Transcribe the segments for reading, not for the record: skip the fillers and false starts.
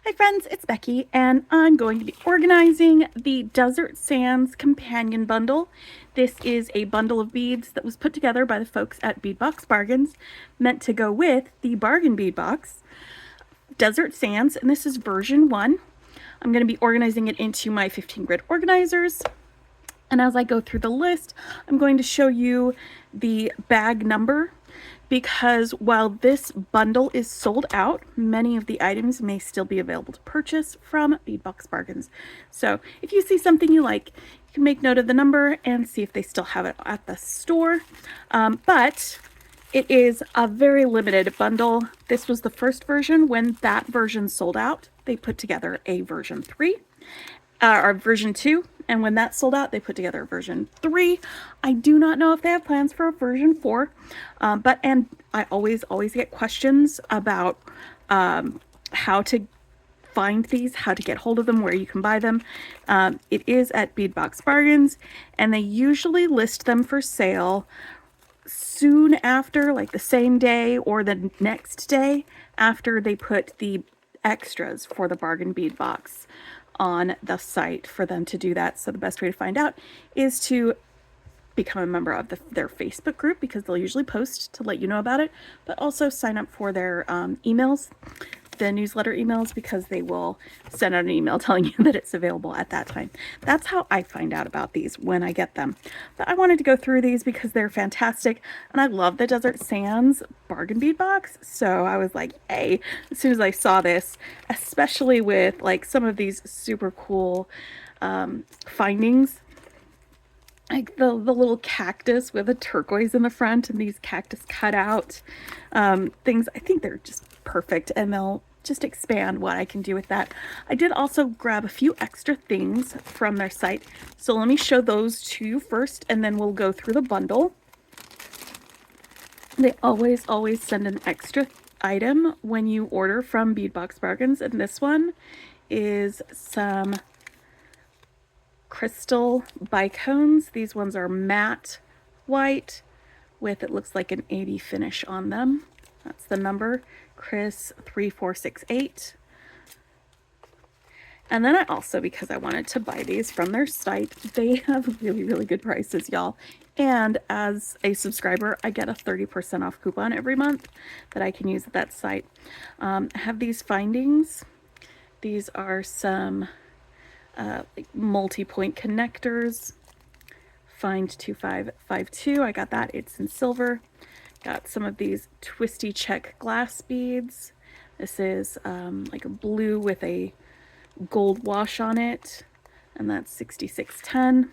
Hi friends, it's Becky, and I'm going to be organizing the Desert Sands Companion Bundle. This is a bundle of beads that was put together by the folks at Bead Box Bargains, meant to go with the bargain bead box, Desert Sands, and this is version 1. I'm going to be organizing it into my 15 grid organizers. And as I go through the list, I'm going to show you the bag number, because while this bundle is sold out, many of the items may still be available to purchase from Bead Box Bargains. So if you see something you like, you can make note of the number and see if they still have it at the store. But it is a very limited bundle. This was the first version. When that version sold out, they put together a version 3. Or version 2, and when that sold out, they put together version 3. I do not know if they have plans for a version 4, and I always get questions about how to find these, how to get hold of them, where you can buy them. It is at Bead Box Bargains, and they usually list them for sale soon after, like the same day or the next day after they put the extras for the bargain bead box on the site for them to do that. So the best way to find out is to become a member of their Facebook group, because they'll usually post to let you know about it, but also sign up for their emails, the newsletter emails, because they will send out an email telling you that it's available at that time. That's how I find out about these, when I get them. But I wanted to go through these because they're fantastic, and I love the Desert Sands bargain bead box. So I was like, hey, as soon as I saw this, especially with like some of these super cool findings, like the little cactus with a turquoise in the front and these cactus cutout things. I think they're just perfect, and they'll just expand what I can do with that. I did also grab a few extra things from their site, so let me show those to you first, and then we'll go through the bundle. They always send an extra item when you order from Bead Box Bargains, and this one is some crystal bicones. These ones are matte white with, it looks like, an 80 finish on them. That's the number, Chris 3468. And then I also, because I wanted to buy these from their site, they have really good prices, y'all. And as a subscriber, I get a 30% off coupon every month that I can use at that site. I have these findings. These are some like multi-point connectors. Find 2552. I got that. It's in silver. Got some of these twisty check glass beads. This is like a blue with a gold wash on it, and that's 6610.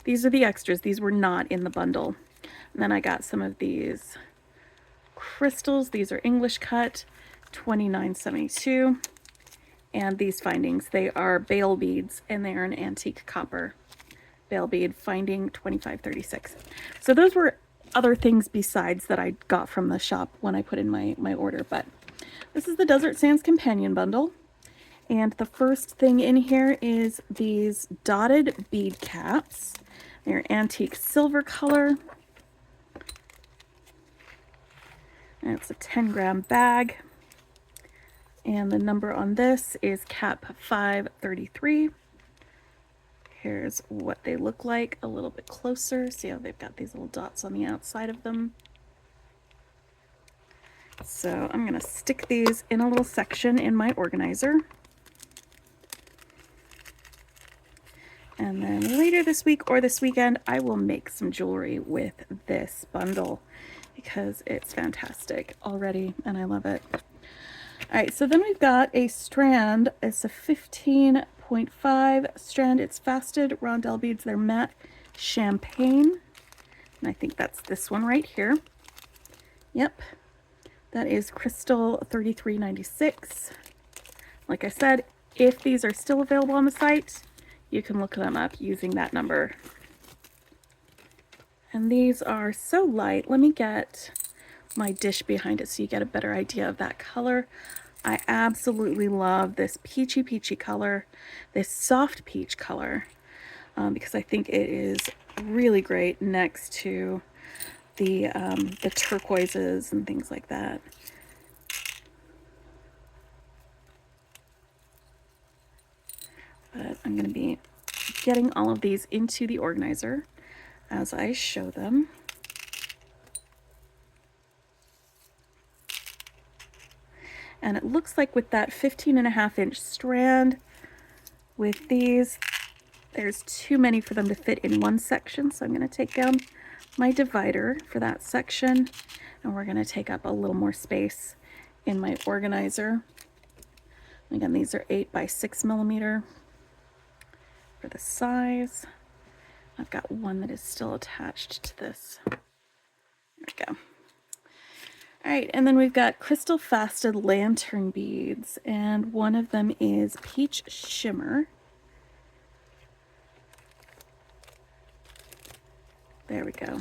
These are the extras. These were not in the bundle. And then I got some of these crystals. These are English cut, 2972. And these findings, they are bale beads, and they are an antique copper bale bead, finding 2536. So those were other things besides that I got from the shop when I put in my order. But this is the Desert Sands Companion Bundle. And the first thing in here is these dotted bead caps. They're antique silver color. And it's a 10-gram bag. And the number on this is cap 533. Here's what they look like a little bit closer. See how they've got these little dots on the outside of them. So I'm going to stick these in a little section in my organizer. And then later this week or this weekend, I will make some jewelry with this bundle, because it's fantastic already and I love it. All right, so then we've got a strand. It's a 15.5 strand. It's fasted rondelle beads. They're matte champagne. And I think that's this one right here. Yep. That is crystal 3396. Like I said, if these are still available on the site, you can look them up using that number. And these are so light. Let me get my dish behind it so you get a better idea of that color. I absolutely love this peachy color, this soft peach color, because I think it is really great next to the turquoises and things like that. But I'm going to be getting all of these into the organizer as I show them. And it looks like with that 15.5-inch strand, with these, there's too many for them to fit in one section. So I'm going to take down my divider for that section, and we're going to take up a little more space in my organizer. Again, these are 8 by 6 millimeter for the size. I've got one that is still attached to this. There we go. All right, and then we've got crystal faceted lantern beads, and one of them is peach shimmer. There we go.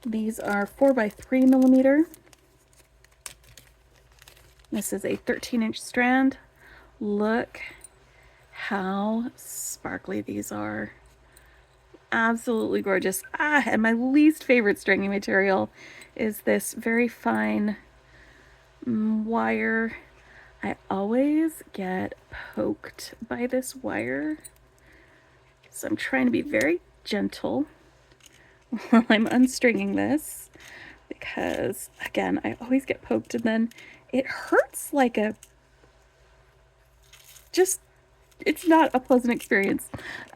These are 4 by 3 millimeter. This is a 13-inch strand. Look how sparkly these are. Absolutely gorgeous. And my least favorite stringing material is this very fine wire. I always get poked by this wire, so I'm trying to be very gentle while I'm unstringing this, because again, I always get poked and then it hurts like it's not a pleasant experience.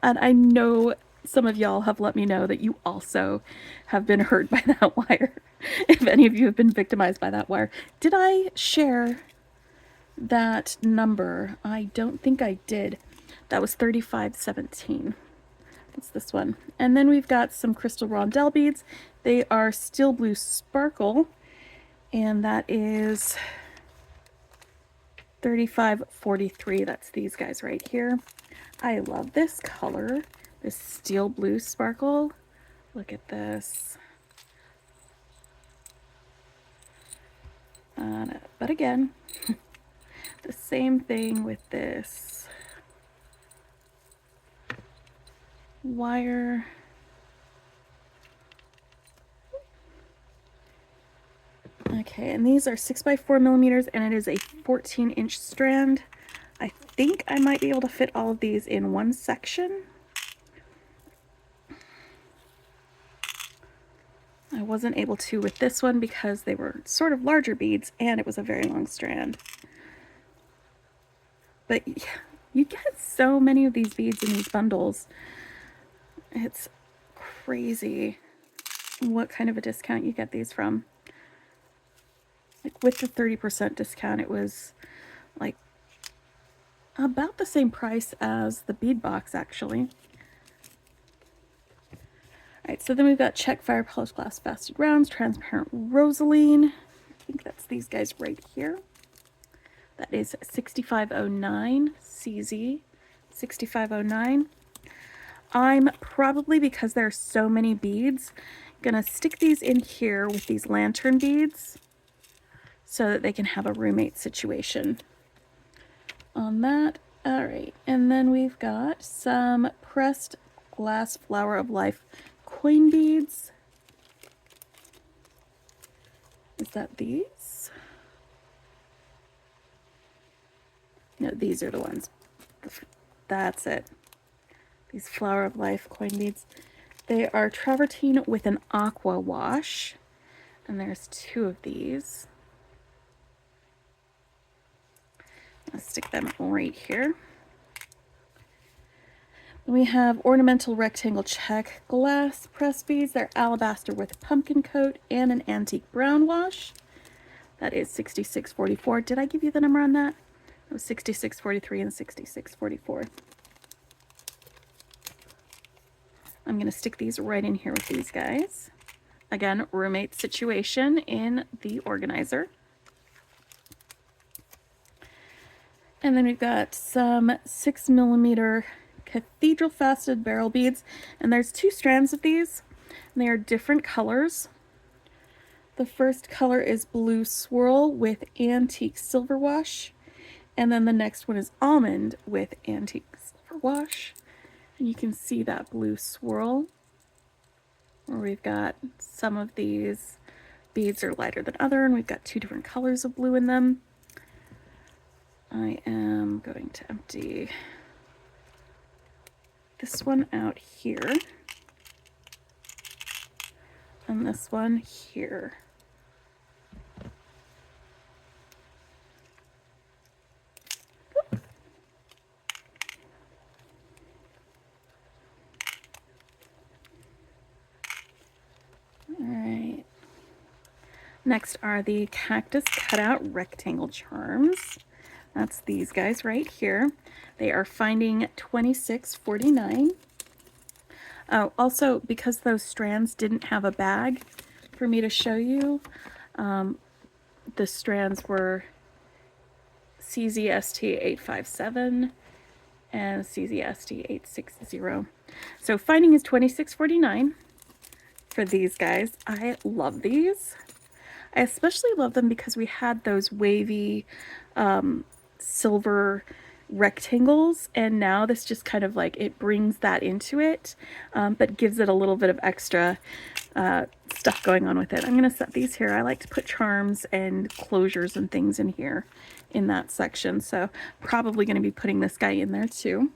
And I know some of y'all have let me know that you also have been hurt by that wire. If any of you have been victimized by that wire. Did I share that number? I don't think I did. That was 3517. That's this one. And then we've got some crystal rondelle beads. They are steel blue sparkle, and that is 3543. That's these guys right here. I love this color, this steel blue sparkle. Look at this. But again, the same thing with this wire. Okay, and these are 6 by 4 millimeters, and it is a 14-inch strand. I think I might be able to fit all of these in one section. I wasn't able to with this one because they were sort of larger beads and it was a very long strand. But you get so many of these beads in these bundles. It's crazy what kind of a discount you get these from. Like with the 30% discount, it was like about the same price as the bead box, actually. All right, so then we've got check fire polished glass faceted rounds, transparent rosaline. I think that's these guys right here. That is 6509 CZ 6509. I'm probably, because there are so many beads, gonna stick these in here with these lantern beads so that they can have a roommate situation on that. All right, and then we've got some pressed glass flower of life coin beads. Is that these? No, these are the ones. That's it. These flower of life coin beads. They are travertine with an aqua wash, and there's 2 of these. I'll stick them right here. Then we have ornamental rectangle check glass press beads. They're alabaster with pumpkin coat and an antique brown wash. That is 6644. Did I give you the number on that? It was 6643 and 6644. I'm going to stick these right in here with these guys. Again, roommate situation in the organizer. And then we've got some 6 millimeter cathedral faceted barrel beads, and there's 2 strands of these, and they are different colors. The first color is blue swirl with antique silver wash, and then the next one is almond with antique silver wash. And you can see that blue swirl where we've got some of these beads are lighter than other, and we've got 2 different colors of blue in them. I am I'm going to empty this one out here and this one here. Alright. Next are the cactus cutout rectangle charms. That's these guys right here. They are finding $26.49. Oh, also, because those strands didn't have a bag for me to show you, the strands were CZST857 and CZST860. So finding is $26.49 for these guys. I love these. I especially love them because we had those wavy silver rectangles, and now this just kind of like, it brings that into it, but gives it a little bit of extra stuff going on with it. I'm going to set these here. I like to put charms and closures and things in here in that section, so probably going to be putting this guy in there too.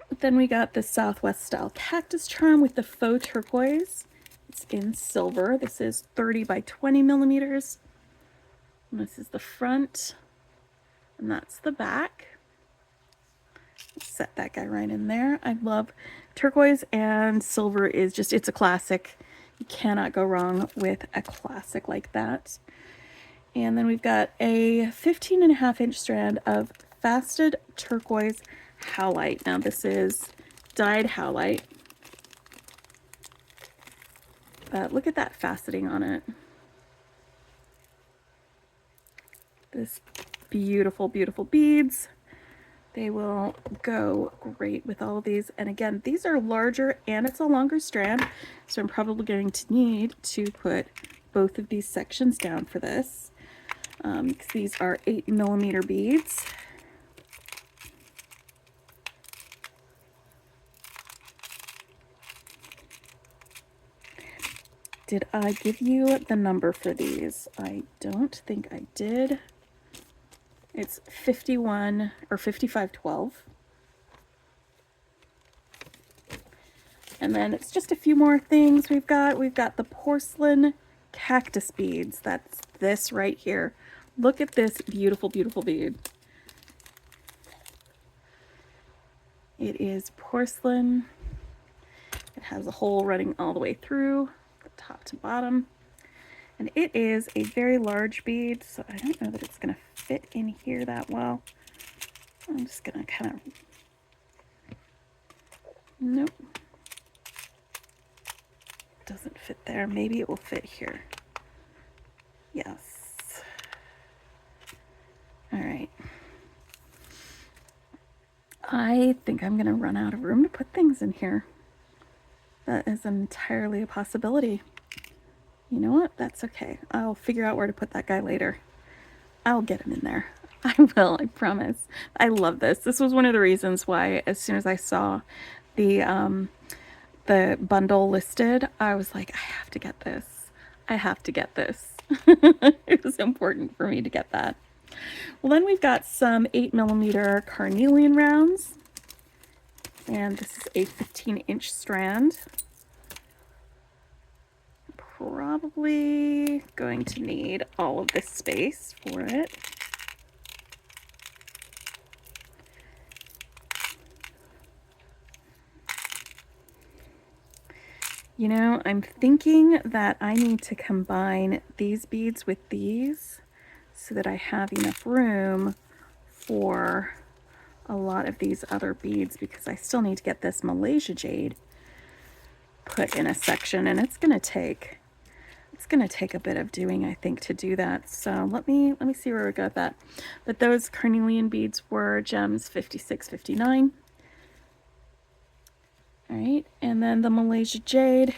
But then we got the Southwest style cactus charm with the faux turquoise. It's in silver. This is 30 by 20 millimeters. And this is the front, and that's the back. Set that guy right in there. I love turquoise, and silver is just, it's a classic. You cannot go wrong with a classic like that. And then we've got a 15.5-inch strand of faceted turquoise howlite. Now this is dyed howlite. Look at that faceting on it. This beautiful, beautiful beads. They will go great with all of these. And again, these are larger and it's a longer strand, so I'm probably going to need to put both of these sections down for this, because these are 8mm beads. Did I give you the number for these? I don't think I did. It's 51 or 5512. And then it's just a few more things we've got. We've got the porcelain cactus beads. That's this right here. Look at this beautiful, beautiful bead. It is porcelain. It has a hole running all the way through, top to bottom. And it is a very large bead, so I don't know that it's going to fit in here that well. I'm just going to kind of, nope. Doesn't fit there. Maybe it will fit here. Yes. All right. I think I'm going to run out of room to put things in here. That is entirely a possibility. You know what? That's okay. I'll figure out where to put that guy later. I'll get him in there. I will, I promise. I love this. This was one of the reasons why, as soon as I saw the bundle listed, I was like, I have to get this. I have to get this. It was important for me to get that. Well, then we've got some 8mm carnelian rounds. And this is a 15-inch strand. Probably going to need all of this space for it. You know, I'm thinking that I need to combine these beads with these so that I have enough room for a lot of these other beads, because I still need to get this Malaysia jade put in a section, and it's going to take a bit of doing, I think, to do that. So let me see where we got that. But those carnelian beads were gems 56.59. All right, and then the Malaysia jade.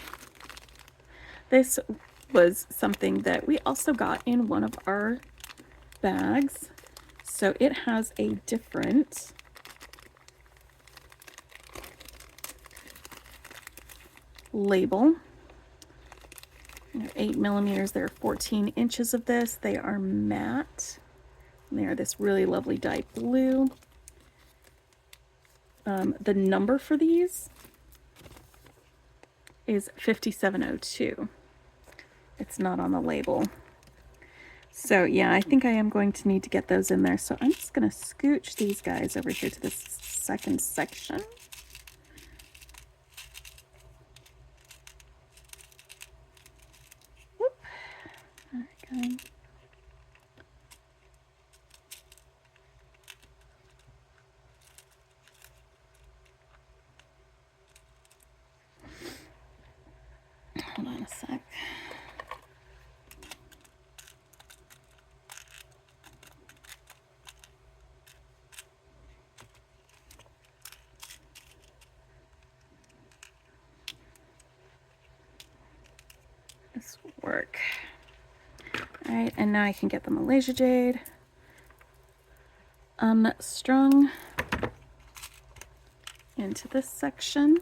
This was something that we also got in one of our bags. So it has a different label. 8mm, there are 14 inches of this. They are matte. And they are this really lovely dyed blue. The number for these is 5702. It's not on the label. So yeah, I think I am going to need to get those in there. So I'm just going to scooch these guys over here to this second section. Whoop. There we go. Hold on a sec. This will work. All right, and now I can get the Malaysia jade unstrung into this section.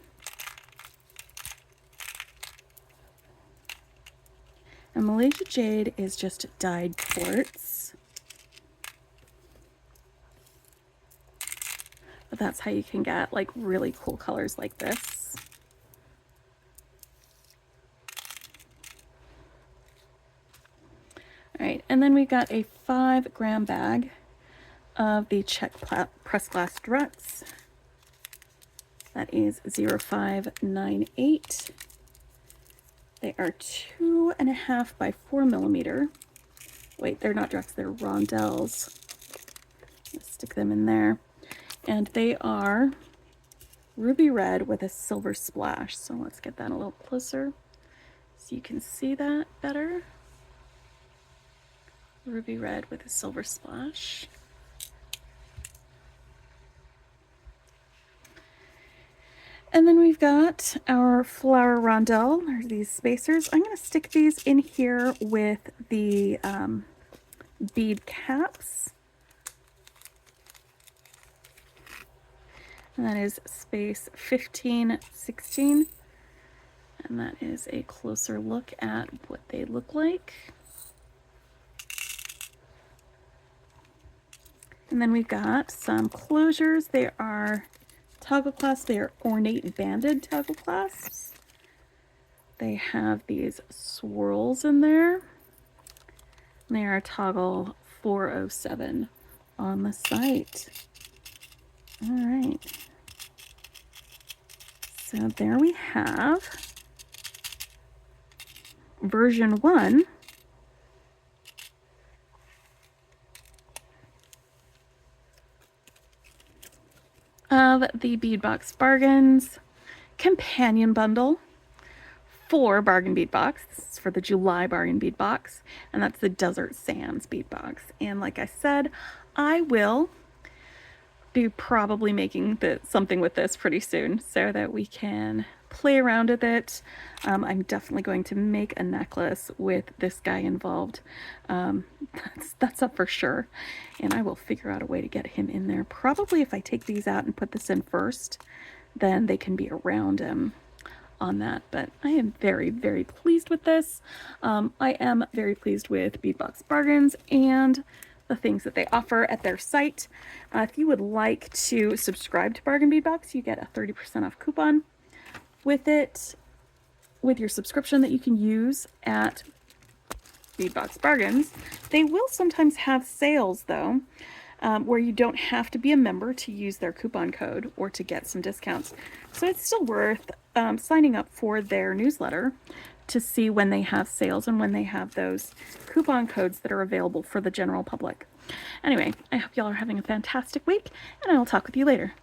And Malaysia jade is just dyed quartz. But that's how you can get like really cool colors like this. All right, and then we got a 5-gram bag of the Czech pressed glass struts. That is 0598. They are 2.5 by 4 millimeter. Wait, they're not druts, they're rondelles. Let's stick them in there. And they are ruby red with a silver splash. So let's get that a little closer so you can see that better. Ruby red with a silver splash. And then we've got our flower rondelle. There's these spacers. I'm going to stick these in here with the bead caps. And that is space 1516. And that is a closer look at what they look like. And then we've got some closures. They are toggle clasps. They are ornate banded toggle clasps. They have these swirls in there. And they are toggle 407 on the site. All right. So there we have version 1 of the Bead Box Bargains companion bundle for Bargain Bead Box. This is for the July Bargain Bead Box, and that's the Desert Sands Bead Box. And like I said, I will be probably making something with this pretty soon so that we can play around with it. I'm definitely going to make a necklace with this guy involved. That's up for sure. And I will figure out a way to get him in there. Probably if I take these out and put this in first, then they can be around him on that. But I am very, very pleased with this. I am very pleased with Bead Box Bargains and the things that they offer at their site. If you would like to subscribe to Bargain Bead Box, you get a 30% off coupon with it, with your subscription that you can use at Bead Box Bargains. They will sometimes have sales though, where you don't have to be a member to use their coupon code or to get some discounts. So it's still worth signing up for their newsletter to see when they have sales and when they have those coupon codes that are available for the general public. Anyway, I hope y'all are having a fantastic week, and I will talk with you later.